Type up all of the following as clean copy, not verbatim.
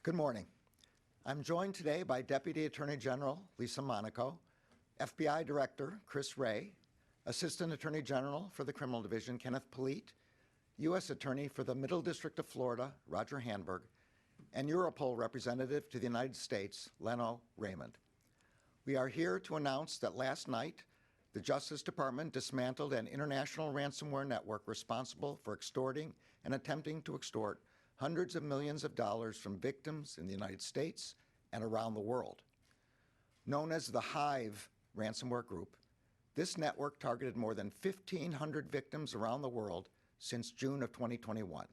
Good morning. I'm joined today by Deputy Attorney General Lisa Monaco, FBI Director Chris Wray, Assistant Attorney General for the Criminal Division Kenneth Polite, U.S. Attorney for the Middle District of Florida Roger Handberg, and Europol Representative to the United States Leno Raymond. We are here to announce that last night the Justice Department dismantled an international ransomware network responsible for extorting and attempting to extort hundreds of millions of dollars from victims in the United States and around the world. Known as the Hive ransomware group, this network targeted more than 1,500 victims around the world since June of 2021.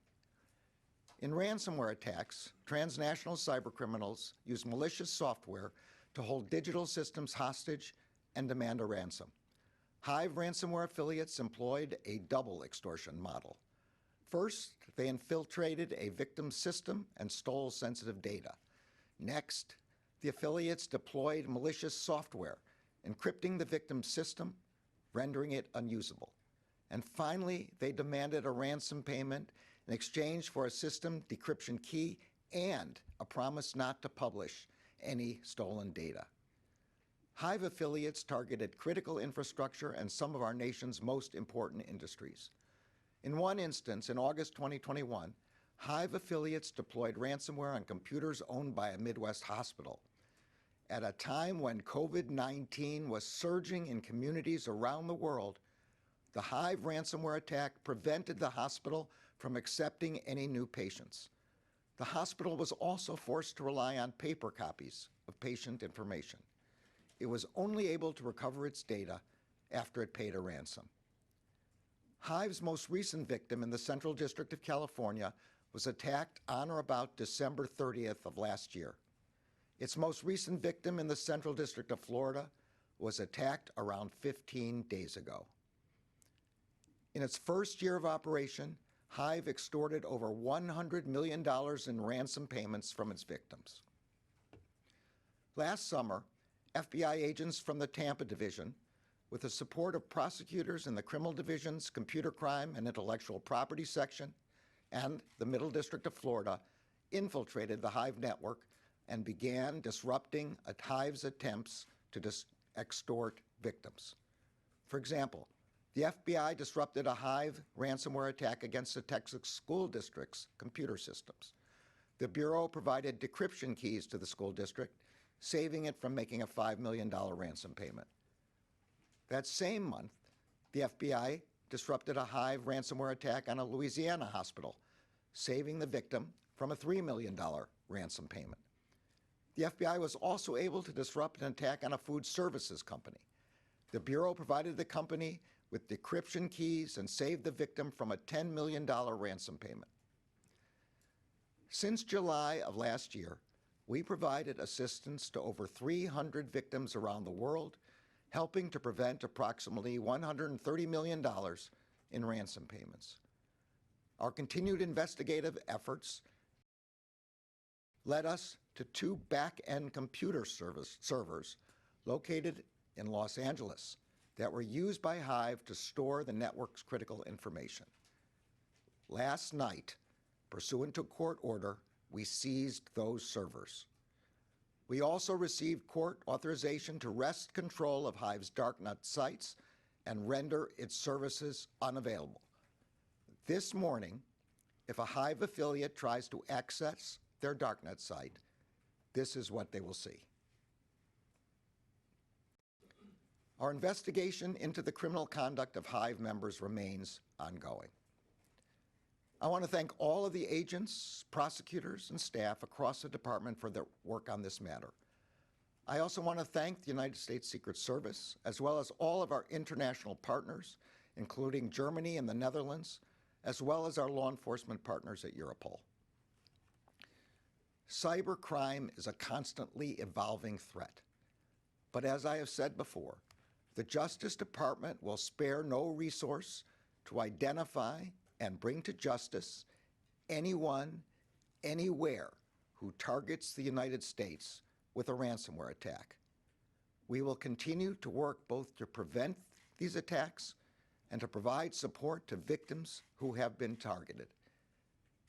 In ransomware attacks, transnational cybercriminals use malicious software to hold digital systems hostage and demand a ransom. Hive ransomware affiliates employed a double extortion model. First, they infiltrated a victim's system and stole sensitive data. Next, the affiliates deployed malicious software, encrypting the victim's system, rendering it unusable. And finally, they demanded a ransom payment in exchange for a system decryption key and a promise not to publish any stolen data. Hive affiliates targeted critical infrastructure and some of our nation's most important industries. In one instance, in August 2021, Hive affiliates deployed ransomware on computers owned by a Midwest hospital. At a time when COVID-19 was surging in communities around the world, the Hive ransomware attack prevented the hospital from accepting any new patients. The hospital was also forced to rely on paper copies of patient information. It was only able to recover its data after it paid a ransom. Hive's most recent victim in the Central District of California was attacked on or about December 30th of last year. Its most recent victim in the Central District of Florida was attacked around 15 days ago. In its first year of operation, Hive extorted over $100 million in ransom payments from its victims. Last summer, FBI agents from the Tampa Division, with the support of prosecutors in the Criminal Division's Computer Crime and Intellectual Property Section and the Middle District of Florida, infiltrated the Hive network and began disrupting Hive's attempts to extort victims. For example, the FBI disrupted a Hive ransomware attack against the Texas school district's computer systems. The Bureau provided decryption keys to the school district, saving it from making a $5 million ransom payment. That same month, the FBI disrupted a Hive ransomware attack on a Louisiana hospital, saving the victim from a $3 million ransom payment. The FBI was also able to disrupt an attack on a food services company. The Bureau provided the company with decryption keys and saved the victim from a $10 million ransom payment. Since July of last year, we provided assistance to over 300 victims around the world, helping to prevent approximately $130 million in ransom payments. Our continued investigative efforts led us to 2 back-end computer servers located in Los Angeles that were used by Hive to store the network's critical information. Last night, pursuant to court order, we seized those servers. We also received court authorization to wrest control of Hive's darknet sites and render its services unavailable. This morning, if a Hive affiliate tries to access their darknet site, this is what they will see. Our investigation into the criminal conduct of Hive members remains ongoing. I want to thank all of the agents, prosecutors, and staff across the department for their work on this matter. I also want to thank the United States Secret Service, as well as all of our international partners, including Germany and the Netherlands, as well as our law enforcement partners at Europol. Cybercrime is a constantly evolving threat. But as I have said before, the Justice Department will spare no resource to identify and bring to justice anyone, anywhere, who targets the United States with a ransomware attack. We will continue to work both to prevent these attacks and to provide support to victims who have been targeted.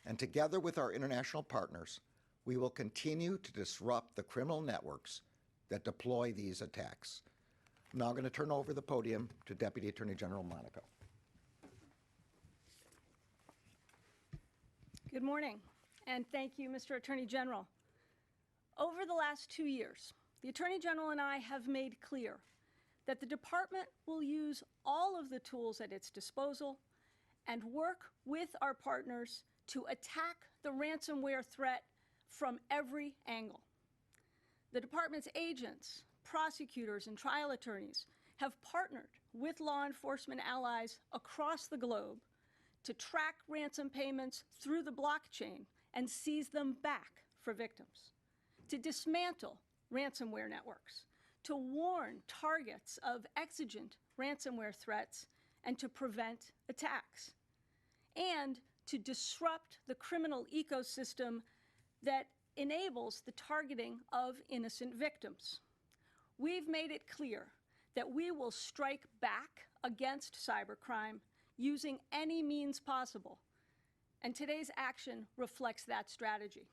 And together with our international partners, We will continue to disrupt the criminal networks that deploy these attacks. I'm now going to turn over the podium to Deputy Attorney General Monaco. Good morning, and thank you, Mr. Attorney General. Over the last 2 years, the Attorney General and I have made clear that the department will use all of the tools at its disposal and work with our partners to attack the ransomware threat from every angle. The department's agents, prosecutors, and trial attorneys have partnered with law enforcement allies across the globe to track ransom payments through the blockchain and seize them back for victims, to dismantle ransomware networks, to warn targets of exigent ransomware threats and to prevent attacks, and to disrupt the criminal ecosystem that enables the targeting of innocent victims. We've made it clear that we will strike back against cybercrime using any means possible, and today's action reflects that strategy.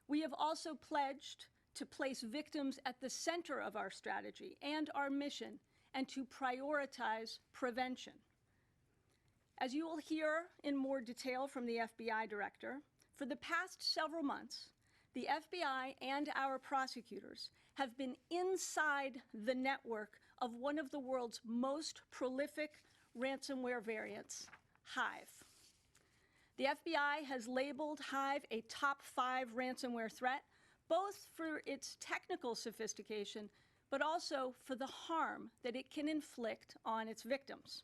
We have also pledged to place victims at the center of our strategy and our mission, and to prioritize prevention. As you will hear in more detail from the FBI director, for the past several months, the FBI and our prosecutors have been inside the network of one of the world's most prolific ransomware variants, Hive. The FBI has labeled Hive a top 5 ransomware threat, both for its technical sophistication, but also for the harm that it can inflict on its victims.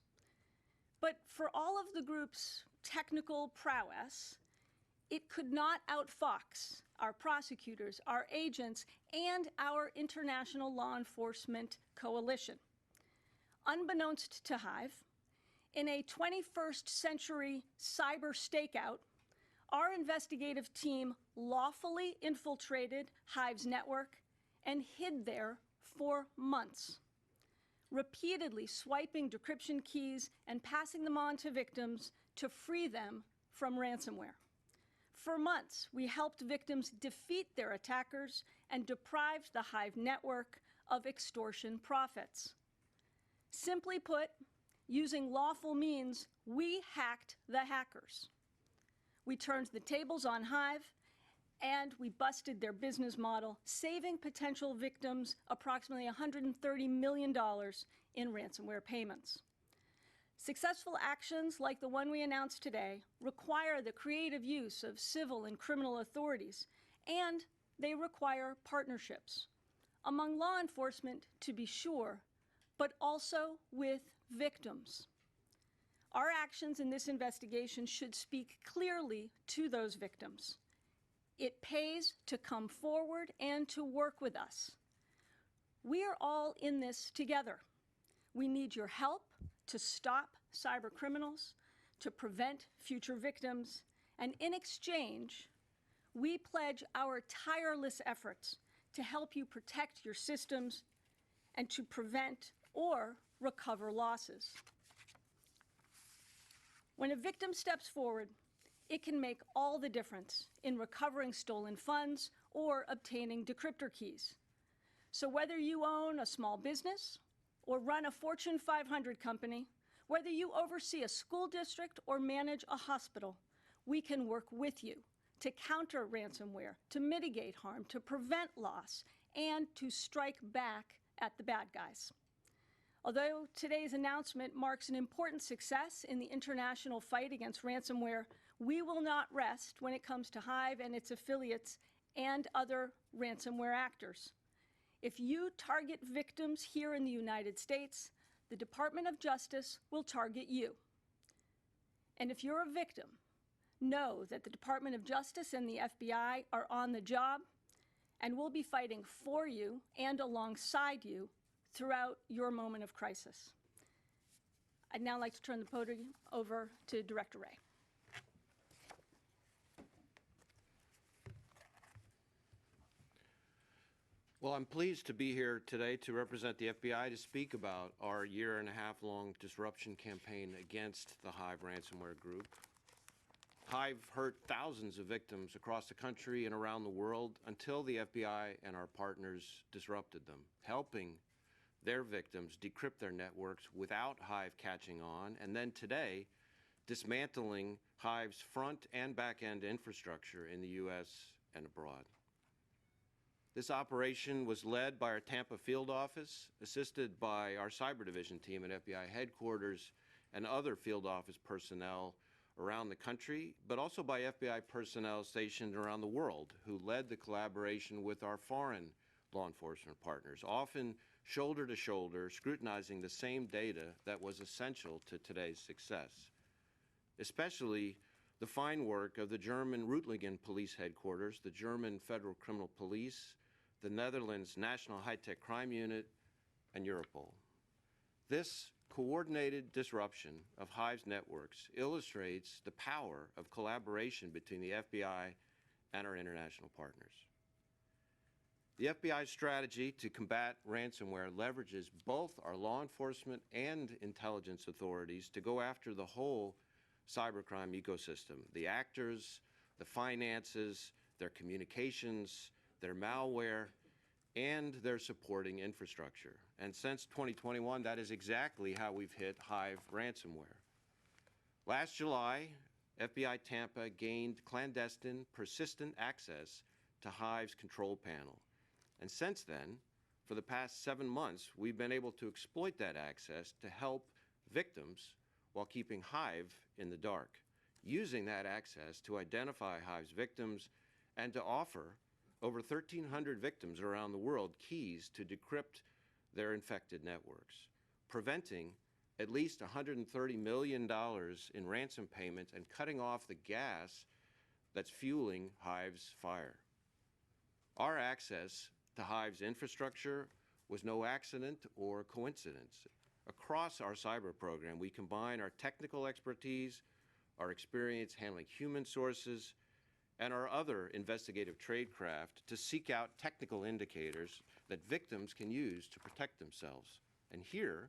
But for all of the group's technical prowess, it could not outfox our prosecutors, our agents, and our international law enforcement coalition. Unbeknownst to Hive, in a 21st century cyber stakeout, our investigative team lawfully infiltrated Hive's network and hid there for months, repeatedly swiping decryption keys and passing them on to victims to free them from ransomware. For months, we helped victims defeat their attackers and deprived the Hive network of extortion profits. Simply put, using lawful means, we hacked the hackers. We turned the tables on Hive, and we busted their business model, saving potential victims approximately $130 million in ransomware payments. Successful actions like the one we announced today require the creative use of civil and criminal authorities, and they require partnerships among law enforcement, to be sure, but also with victims. Our actions in this investigation should speak clearly to those victims. It pays to come forward and to work with us. We are all in this together. We need your help to stop cyber criminals, to prevent future victims, and in exchange, we pledge our tireless efforts to help you protect your systems and to prevent or recover losses. When a victim steps forward, it can make all the difference in recovering stolen funds or obtaining decryptor keys. So whether you own a small business or run a Fortune 500 company, whether you oversee a school district or manage a hospital, we can work with you to counter ransomware, to mitigate harm, to prevent loss, and to strike back at the bad guys. Although today's announcement marks an important success in the international fight against ransomware, we will not rest when it comes to Hive and its affiliates and other ransomware actors. If you target victims here in the United States, the Department of Justice will target you. And if you're a victim, know that the Department of Justice and the FBI are on the job and will be fighting for you and alongside you throughout your moment of crisis. I'd now like to turn the podium over to Director Wray. Well, I'm pleased to be here today to represent the FBI to speak about our year-and-a-half-long disruption campaign against the Hive ransomware group. Hive hurt thousands of victims across the country and around the world until the FBI and our partners disrupted them, helping their victims decrypt their networks without Hive catching on, and then today, dismantling Hive's front and back-end infrastructure in the U.S. and abroad. This operation was led by our Tampa field office, assisted by our cyber division team at FBI headquarters and other field office personnel around the country, but also by FBI personnel stationed around the world who led the collaboration with our foreign law enforcement partners, often shoulder to shoulder, scrutinizing the same data that was essential to today's success. Especially the fine work of the German Reutlingen Police Headquarters, the German Federal Criminal Police, the Netherlands National High-Tech Crime Unit, and Europol. This coordinated disruption of Hive's networks illustrates the power of collaboration between the FBI and our international partners. The FBI's strategy to combat ransomware leverages both our law enforcement and intelligence authorities to go after the whole cybercrime ecosystem, the actors, the finances, their communications, their malware, and their supporting infrastructure. And since 2021, that is exactly how we've hit Hive ransomware. Last July, FBI Tampa gained clandestine, persistent access to Hive's control panel. And since then, for the past 7 months, we've been able to exploit that access to help victims while keeping Hive in the dark, using that access to identify Hive's victims and to offer over 1,300 victims around the world keys to decrypt their infected networks, preventing at least $130 million in ransom payments and cutting off the gas that's fueling Hive's fire. Our access to Hive's infrastructure was no accident or coincidence. Across our cyber program, we combine our technical expertise, our experience handling human sources, and our other investigative tradecraft to seek out technical indicators that victims can use to protect themselves. And here,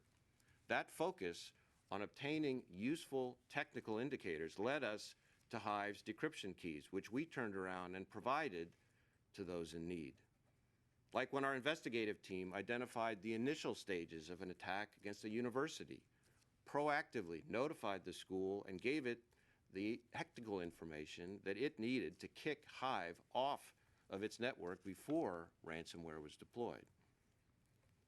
that focus on obtaining useful technical indicators led us to Hive's decryption keys, which we turned around and provided to those in need. Like when our investigative team identified the initial stages of an attack against a university, proactively notified the school and gave it the technical information that it needed to kick Hive off of its network before ransomware was deployed.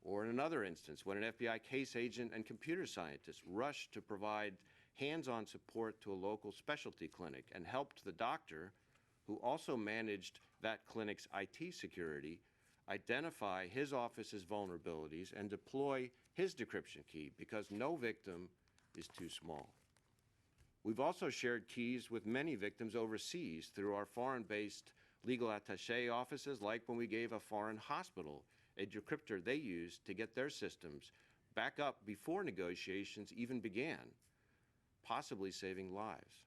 Or in another instance, when an FBI case agent and computer scientist rushed to provide hands-on support to a local specialty clinic and helped the doctor, who also managed that clinic's IT security, identify his office's vulnerabilities and deploy his decryption key, because no victim is too small. We've also shared keys with many victims overseas through our foreign-based legal attaché offices, like when we gave a foreign hospital a decryptor they used to get their systems back up before negotiations even began, possibly saving lives.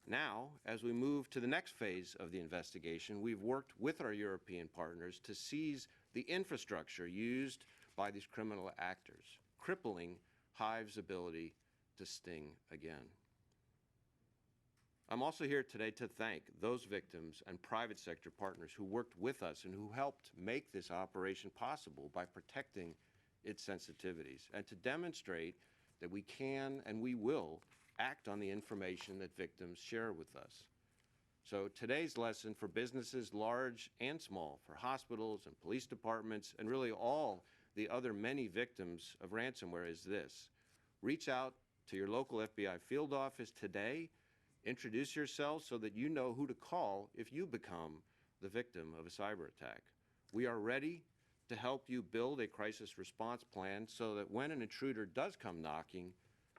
Now, as we move to the next phase of the investigation, we've worked with our European partners to seize the infrastructure used by these criminal actors, crippling Hive's ability to sting again. I'm also here today to thank those victims and private sector partners who worked with us and who helped make this operation possible by protecting its sensitivities, and to demonstrate that we can and we will act on the information that victims share with us. So today's lesson for businesses large and small, for hospitals and police departments, and really all the other many victims of ransomware is this: reach out to your local FBI field office today, introduce yourself so that you know who to call if you become the victim of a cyber attack. We are ready to help you build a crisis response plan so that when an intruder does come knocking,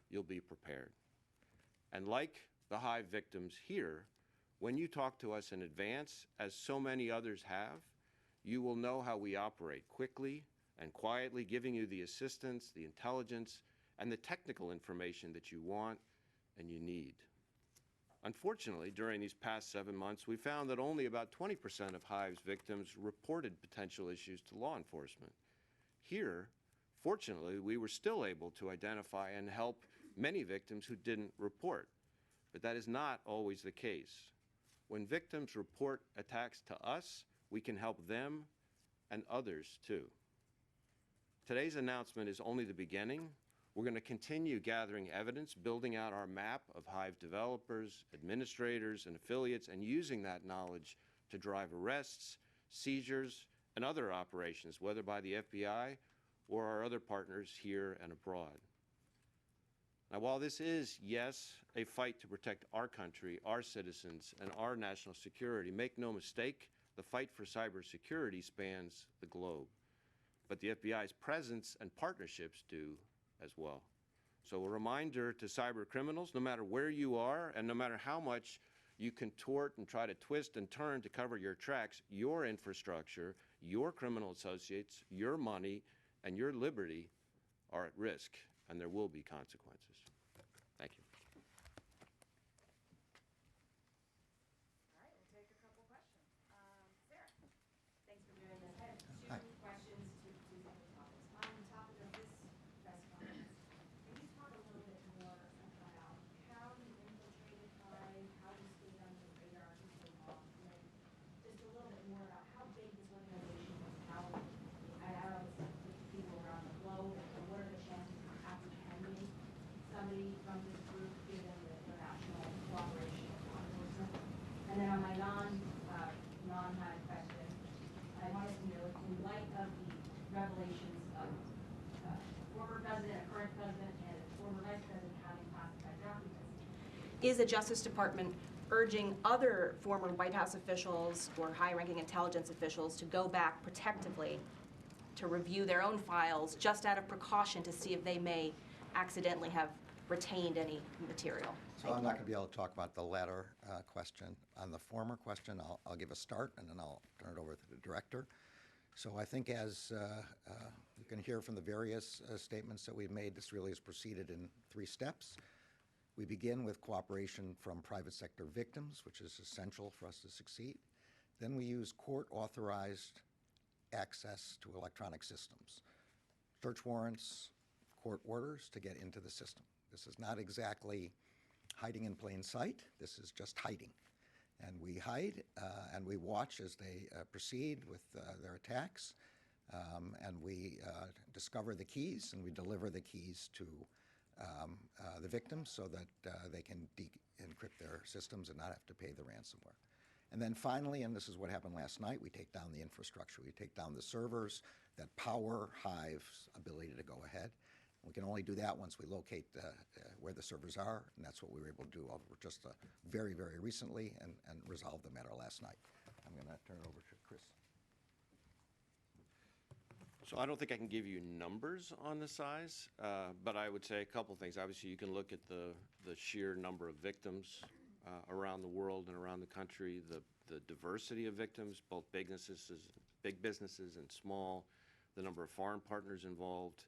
you'll be prepared. And like the Hive victims here, when you talk to us in advance, as so many others have, you will know how we operate quickly and quietly, giving you the assistance, the intelligence, and the technical information that you want and you need. Unfortunately, during these past 7 months, we found that only about 20% of Hive's victims reported potential issues to law enforcement. Here, fortunately, we were still able to identify and help many victims who didn't report. but that is not always the case. When victims report attacks to us, we can help them and others too. Today's announcement is only the beginning. We're going to continue gathering evidence, building out our map of Hive developers, administrators, and affiliates, and using that knowledge to drive arrests, seizures, and other operations, whether by the FBI or our other partners here and abroad. Now, while this is, yes, a fight to protect our country, our citizens, and our national security, make no mistake, the fight for cybersecurity spans the globe. But the FBI's presence and partnerships do as well. So a reminder to cyber criminals, no matter where you are and no matter how much you contort and try to twist and turn to cover your tracks, your infrastructure, your criminal associates, your money, and your liberty are at risk, and there will be consequences. Thank you. All right, we'll take a couple questions. Sarah, thanks for doing this. I have Hi. two questions to two separate topics. On the topic of this press conference, can you talk a little bit more about how you infiltrated Hive, how you stayed under the radar for so long, and then just a little bit more about how big this organization was, how it's people around the globe, and what are the chances of apprehending somebody from this group given the international cooperation and law enforcement? And then on my non-Hive question, I wanted to know, in light of the revelations of former president, a current president, and a former vice president having classified documents, is the Justice Department urging other former White House officials or high-ranking intelligence officials to go back protectively to review their own files just out of precaution to see if they may accidentally have retained any material? So I'm not going to be able to talk about the latter question. On the former question, I'll give a start, and then I'll turn it over to the director. So I think as you can hear from the various statements that we've made, this really has proceeded in 3 steps. We begin with cooperation from private sector victims, which is essential for us to succeed. Then we use court-authorized access to electronic systems, search warrants, court orders to get into the system. This is not exactly hiding in plain sight. This is just hiding. And we hide and we watch as they proceed with their attacks. And we discover the keys and we deliver the keys to the victims so that they can encrypt their systems and not have to pay the ransomware. And then finally, and this is what happened last night, we take down the infrastructure. We take down the servers that power Hive's ability to go ahead. We can only do that once we locate where the servers are, and that's what we were able to do just very, very recently and resolve the matter last night. I'm going to turn it over to Chris. So I don't think I can give you numbers on the size, but I would say a couple things. Obviously, you can look at the sheer number of victims around the world and around the country, the diversity of victims, both big businesses and small, the number of foreign partners involved.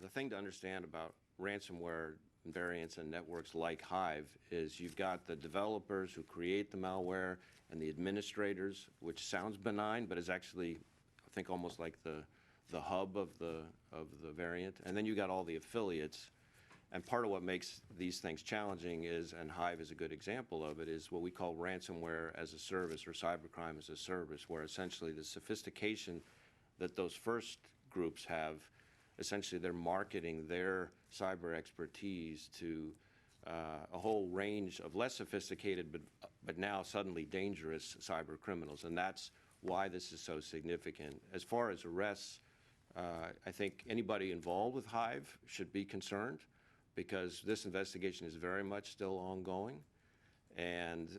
The thing to understand about ransomware variants and networks like Hive is you've got the developers who create the malware and the administrators, which sounds benign, but is actually, I think, almost like the hub of the variant. And then you got all the affiliates. And part of what makes these things challenging is, and Hive is a good example of it, is what we call ransomware as a service or cybercrime as a service, where essentially the sophistication that those first groups have, essentially they're marketing their cyber expertise to a whole range of less sophisticated but now suddenly dangerous cyber criminals. And that's why this is so significant. As far as arrests, I think anybody involved with Hive should be concerned, because this investigation is very much still ongoing, and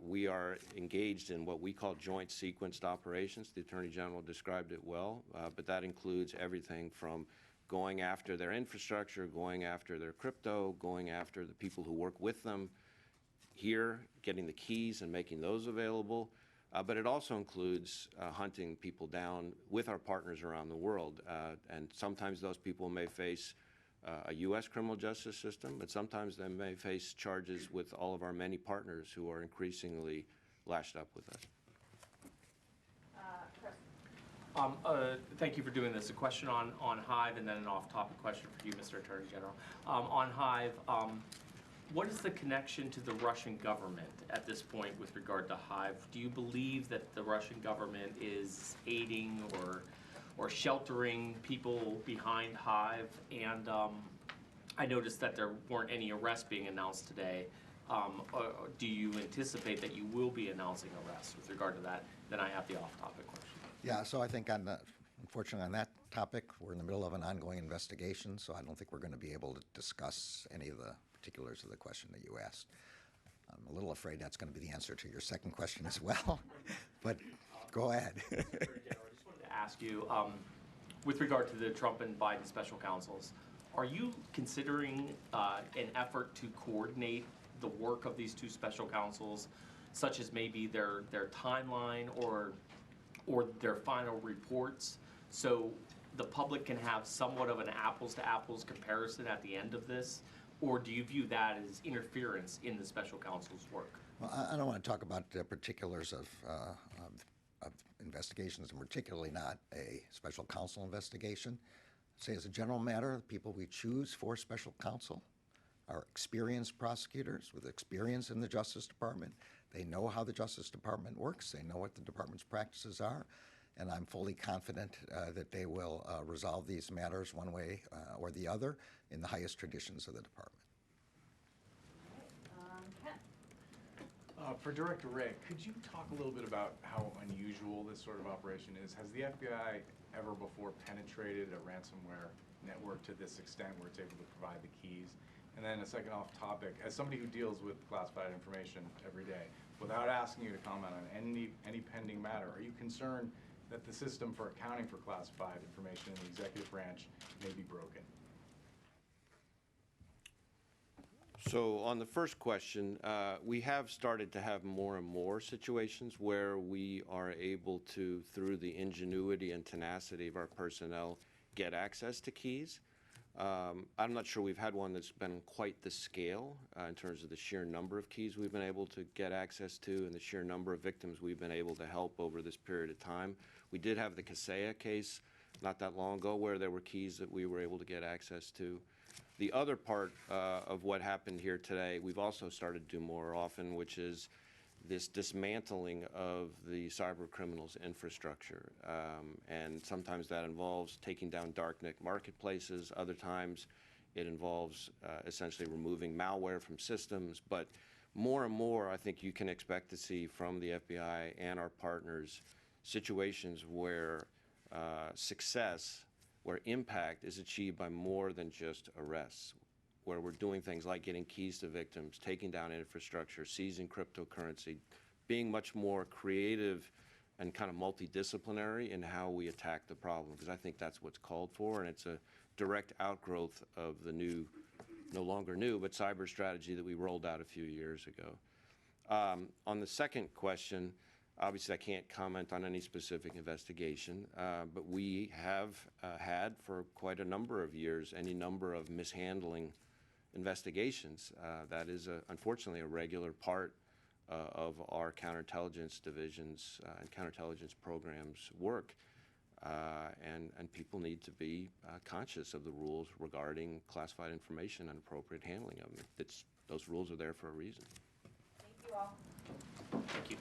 we are engaged in what we call joint sequenced operations. The Attorney General described it well, but that includes everything from going after their infrastructure, going after their crypto, going after the people who work with them here, getting the keys and making those available. But it also includes hunting people down with our partners around the world. And sometimes those people may face a U.S. criminal justice system, but sometimes they may face charges with all of our many partners who are increasingly lashed up with us. Chris. Thank you for doing this. A question on Hive and then an off-topic question for you, Mr. Attorney General. On Hive, What is the connection to the Russian government at this point with regard to Hive? Do you believe that the Russian government is aiding or sheltering people behind Hive? And I noticed that there weren't any arrests being announced today. Do you anticipate that you will be announcing arrests with regard to that? Then I have the off-topic question. Yeah, so I think unfortunately on that topic, we're in the middle of an ongoing investigation, so I don't think we're going to be able to discuss any of the particulars of the question that you asked. I'm a little afraid that's going to be the answer to your second question as well, but go ahead. I just wanted to ask you, with regard to the Trump and Biden special counsels, are you considering an effort to coordinate the work of these two special counsels, such as maybe their timeline or their final reports, so the public can have somewhat of an apples-to-apples comparison at the end of this? Or do you view that as interference in the special counsel's work? Well, I don't want to talk about the particulars of investigations, and particularly not a special counsel investigation. I'd say as a general matter, the people we choose for special counsel are experienced prosecutors with experience in the Justice Department. They know how the Justice Department works. They know what the department's practices are. And I'm fully confident that they will resolve these matters one way or the other in the highest traditions of the department. Ken? For Director Wray, could you talk a little bit about how unusual this sort of operation is? Has the FBI ever before penetrated a ransomware network to this extent where it's able to provide the keys? And then a second off topic, as somebody who deals with classified information every day, without asking you to comment on any pending matter, are you concerned that the system for accounting for classified information in the executive branch may be broken? So on the first question, we have started to have more and more situations where we are able to, through the ingenuity and tenacity of our personnel, get access to keys. I'm not sure we've had one that's been quite the scale in terms of the sheer number of keys we've been able to get access to and the sheer number of victims we've been able to help over this period of time. We did have the Kaseya case not that long ago where there were keys that we were able to get access to. The other part of what happened here today, we've also started to do more often, which is this dismantling of the cyber criminals' infrastructure. And sometimes that involves taking down darknet marketplaces. Other times it involves essentially removing malware from systems. But more and more, I think you can expect to see from the FBI and our partners situations where success, where impact is achieved by more than just arrests, where we're doing things like getting keys to victims, taking down infrastructure, seizing cryptocurrency, being much more creative and kind of multidisciplinary in how we attack the problem, because I think that's what's called for, and it's a direct outgrowth of the new, no longer new, but cyber strategy that we rolled out a few years ago. On the second question, obviously I can't comment on any specific investigation, but we have had for quite a number of years any number of mishandling investigations. That is, unfortunately, a regular part of our counterintelligence divisions and counterintelligence programs work. And people need to be conscious of the rules regarding classified information and appropriate handling of it. Those rules are there for a reason. Thank you all. Thank you.